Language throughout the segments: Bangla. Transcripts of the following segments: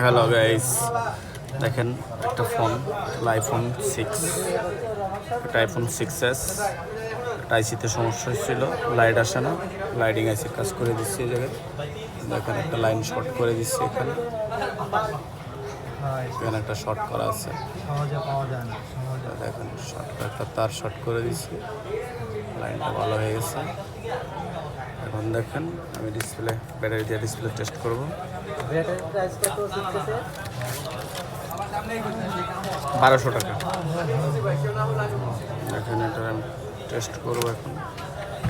হ্যালো গাইস, দেখেন একটা ফোন, আইফোন 6, একটা আইফোন 6s। একটা আইসিতে সমস্যা হচ্ছিল, লাইট আসে না, লাইটিং আইসির কাজ করে দিচ্ছি এই জায়গায়। দেখেন একটা লাইন শর্ট করে দিচ্ছি এখানে, এখানে একটা শর্ট করা আছে, দেখেন একটা তার শর্ট করে দিচ্ছি, লাইনটা ভালো হয়ে গেছে। এখন দেখেন আমি ডিসপ্লে, ব্যাটারি দিয়ে ডিসপ্লে টেস্ট করবো। 1200 টাকা। দেখেন এটা আমি টেস্ট করবো এখন,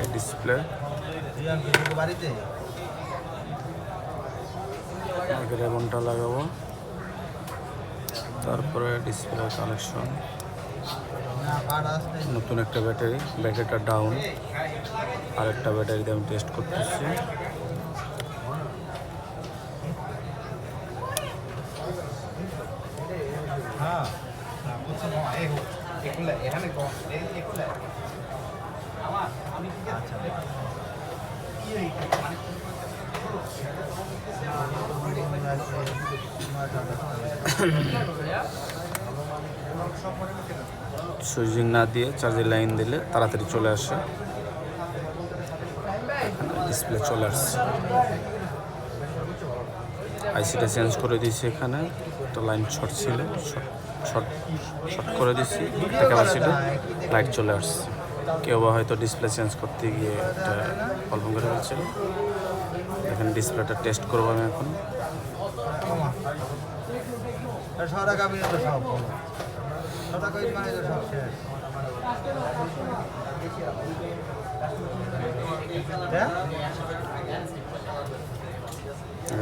এই ডিসপ্লে রেবনটা লাগাবো, তারপরে ডিসপ্লে কানেকশন, নতুন একটা ব্যাটারি, ব্যাটারিটা ডাউন, আরেকটা ব্যাটারি দিয়ে আমি টেস্ট করতেছি। সুইচিং না দিয়ে চার্জের লাইন দিলে তাড়াতাড়ি চলে আসে, ডিসপ্লে চলে আসছে। আইসিটা চেঞ্জ করে দিয়েছি, এখানে একটা লাইন শর্ট ছিল, শর্ট করে দিয়েছি, ক্যাপাসিটি লাইট চলে আসছে। কেউ বা হয়তো ডিসপ্লে চেঞ্জ করতে গিয়ে একটা প্রবলেম করে ফেলছিল। এখানে ডিসপ্লেটা টেস্ট করবো আমি এখন।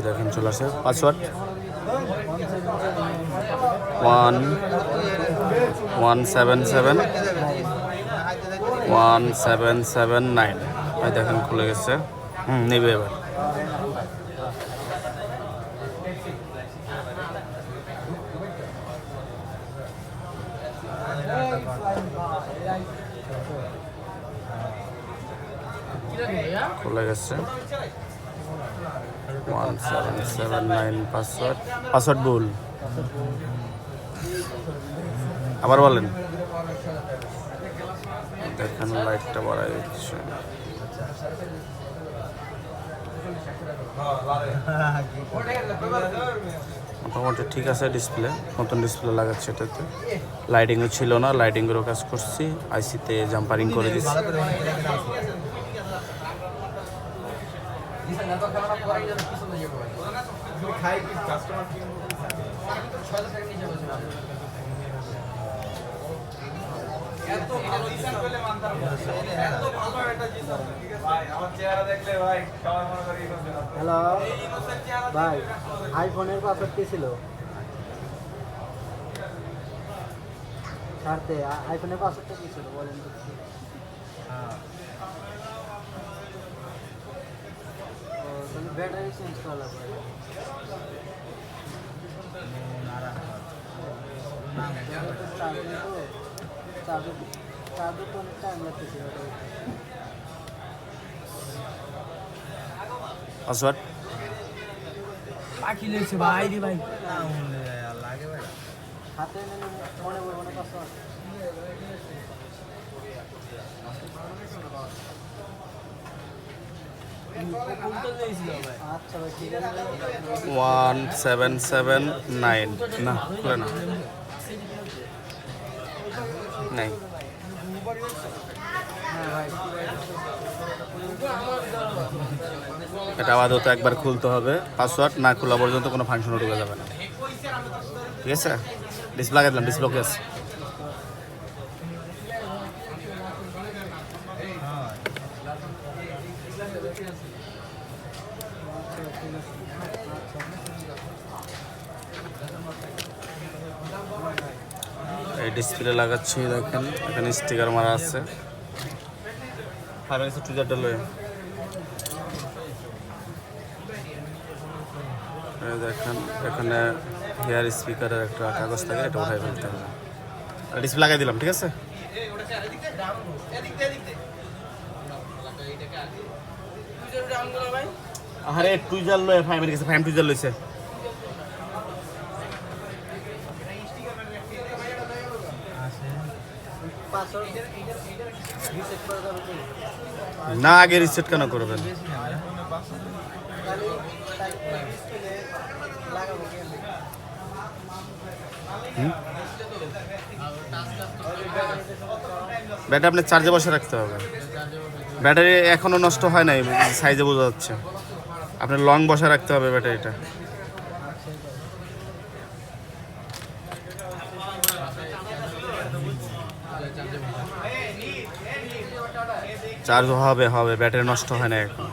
দেখেন চলে আসে, পাসওয়ার্ড 11779। দেখেন খুলে গেছে, নেবে এবার। খুলে গেছে, 1779 পাসওয়ার্ড ভুল। আবার বলেন। দেখেন লাইটটা বাড়াই দিচ্ছে, মোটামুটি ঠিক আছে। ডিসপ্লে নতুন ডিসপ্লে লাগাচ্ছে, এটাতে লাইটিংও ছিল না, লাইটিংয়েরও কাজ করছি, আইসিতে জাম্পারিং করে দিচ্ছি। হ্যালো ভাই, আইফোনের পাসওয়ার্ড কি ছিল? ছাড়তে আইফোনের পাসওয়ার্ডটা কি ছিল বলেন তো। ব্যাটারি চেঞ্জ করা লাগবে। চার্জে তো অনেক টাইম লাগতেছে। পাসওয়ার্ড বাকি লেগেছে ভাই রে ভাই, লাগে ভাই হাতে মনে পড়বো না পাসওয়ার্ড। 1779 না, খুলে না, নাই। এটা আপাতত একবার খুলতে হবে, পাসওয়ার্ড না খোলা পর্যন্ত কোনো ফাংশন ঢুকে যাবে না, ঠিক আছে? ডিসপ্লে লাগাই দিলাম, ডিসপ্লে ওকে আছে। এই ডিসপ্লে লাগাচ্ছি, দেখেন এখানে স্টিকার মারা আছে। চুজারটা লয়ে দেখেন, এখানে হেয়ার স্পিকারের একটা কাগজ থাকে, এটা উঠাই ফেলতে হবে। ডিসপ্লে লাগাই দিলাম, ঠিক আছে? আরে টুইজার লয়ে ফাইমের কাছে ফাইম টুইজার লইছে না আগে রিসেট কেন করবেন ব্যাটারি আপনি চার্জে বসে রাখতে হবে ব্যাটারি এখনো নষ্ট হয় নাই সাইজে বোঝা যাচ্ছে আপনার লং বসে রাখতে হবে ব্যাটারিটা চার্জ হবে হবে ব্যাটারি নষ্ট হয় না এখন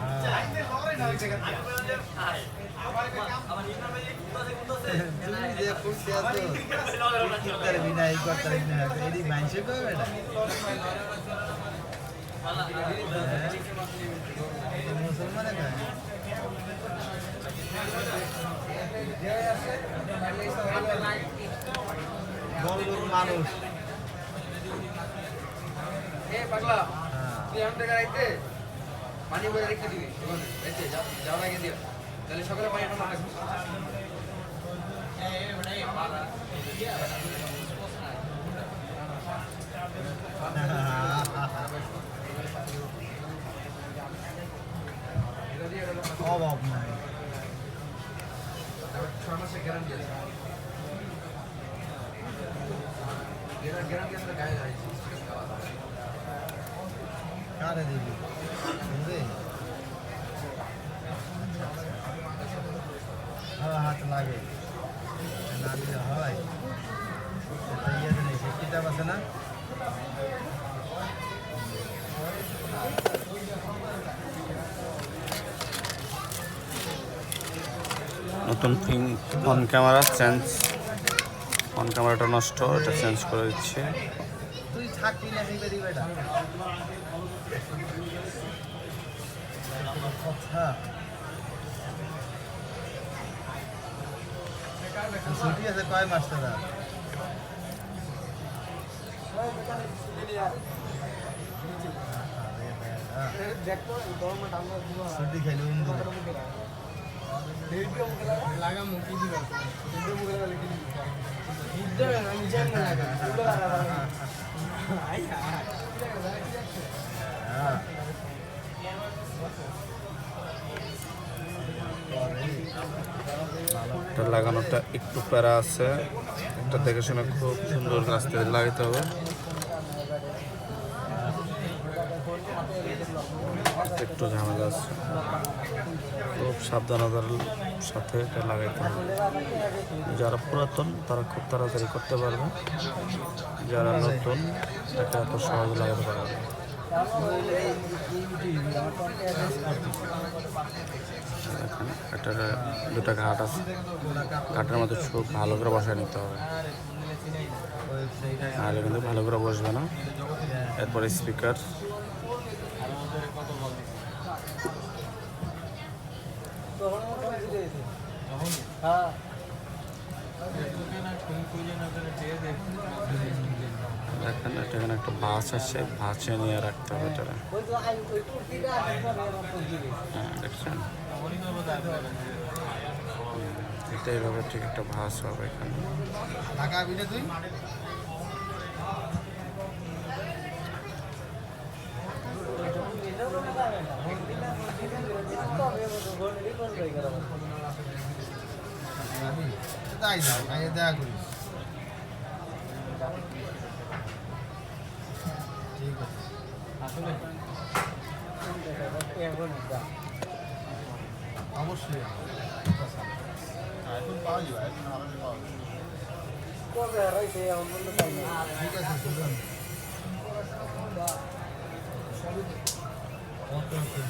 মানুষ পাগলা তুই আমি টাকা রাখতে পানি ভরে রেখে দিবি যাও আগে দিও তাহলে সকালে পানি ঠান্ডা থাকবে অভাব নাই 6 মাসের গ্যারান্টি আছে গ্যারান্টি আছে গায়ে গায়ে কারে দিবি বুঝলি হাত লাগে না দিলে হয় সেটা ইয়ে নেই সে কিতাব আছে না নতুন ফোন ক্যামেরা চেঞ্জ ফোন ক্যামেরাটা নষ্ট এটা চেঞ্জ করে দিচ্ছে তুই থাকবি না এই বেরি বেটা আচ্ছা ছুটি আছে কয় মাস তোরা ছুটি খাইলে লাগা মুখি দিবা এটা লাগানোটা একটু প্যারা আছে এটা দেখে শুনে খুব সুন্দর রাস্তায় লাগাতে হবে একটু ঝামেলা আছে খুব সাবধানতার সাথে এটা লাগাইতে হবে যারা পুরাতন তারা খুব তাড়াতাড়ি করতে পারবে যারা নতুন এটা এত সহজে লাগাতে পারবে এখানে একটা দুটা ঘাট আছে ঘাটের মধ্যে খুব ভালো করে বসায় নিতে হবে নাহলে কিন্তু ভালো করে বসবে না এরপরে স্পিকার দেখেন এখানে একটা বাস আছে বাসে নিয়ে রাখতে হবে এটা হ্যাঁ দেখছেন এটা এইভাবে ঠিক একটা বাস হবে এখানে তাই যাও দেখা করিস ঠিক আছে অবশ্যই এখন পাওয়া যাবে এখন আরামে পাওয়া যাবে ঠিক আছে শুনুন ওকে ওকে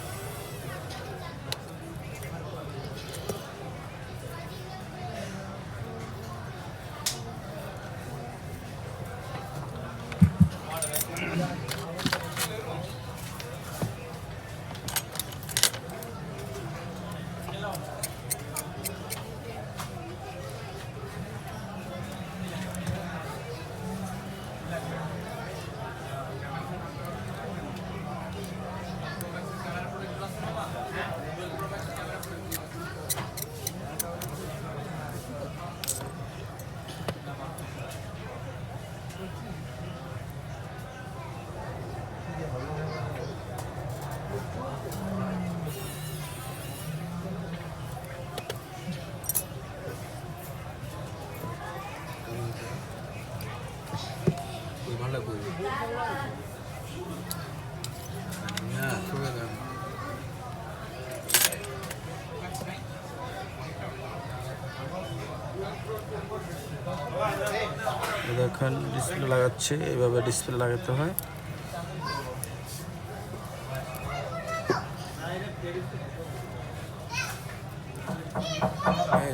দেখেন ডিসপ্লে লাগাচ্ছে, এইভাবে ডিসপ্লে লাগাতে হয়।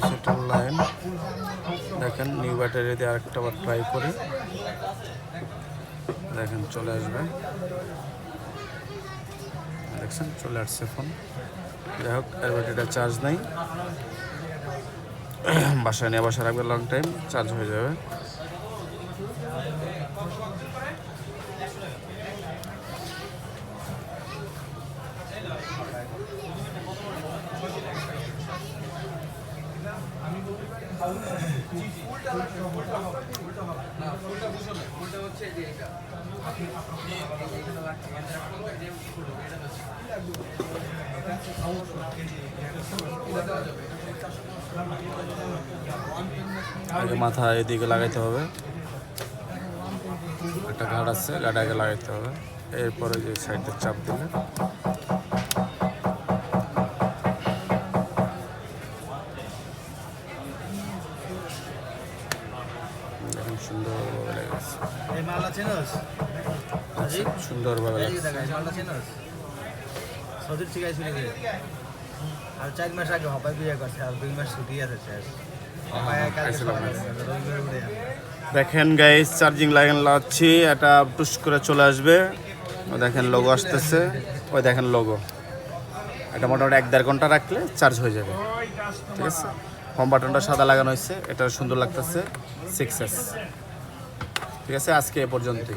সেটার লাইন দেখেন, নিউ ব্যাটারি দিয়ে আরেকটা বার ট্রাই করি, দেখেন চলে আসবে, দেখছেন চলে আসছে ফোন। যাই হোক, এর ব্যাটারিটা চার্জ নাই, বাসায় নিয়ে বাসা রাখবে, লং টাইম চার্জ হয়ে যাবে। আগে মাথা এদিকে লাগাইতে হবে, একটা গার্ড আছে, গার্ড আগে লাগাইতে হবে, এরপরে যে সাইডে চাপ দিলে দেখেন সুন্দরভাবে লেগেছে, এই মালটা চেনস? সুন্দরভাবে এই লাগছে। দেখা, এই মালটা চেনস? সৌদির ঠিক আছে নাকি? আর 4 মাস আগে হপাই বিয়ে করছে, আর 2 মাস ছুটি আছে শেষ। হপাই কালকে খাইছিলাম। রবিবার উড়ে দেখেন গাইস, চার্জিং লাইন লাগাচ্ছি, এটা টুস করে চলে আসবে। ও দেখেন লোগো আসতেছে, ওই দেখেন লোগো। এটা মোটামুটি 1-1.5 ঘন্টা রাখলে চার্জ হয়ে যাবে, ঠিক আছে। হোম বাটনটা সাদা লাগানো হয়েছে, এটা সুন্দর লাগতেছে, 6S। ঠিক আছে, আজকে এ পর্যন্তই।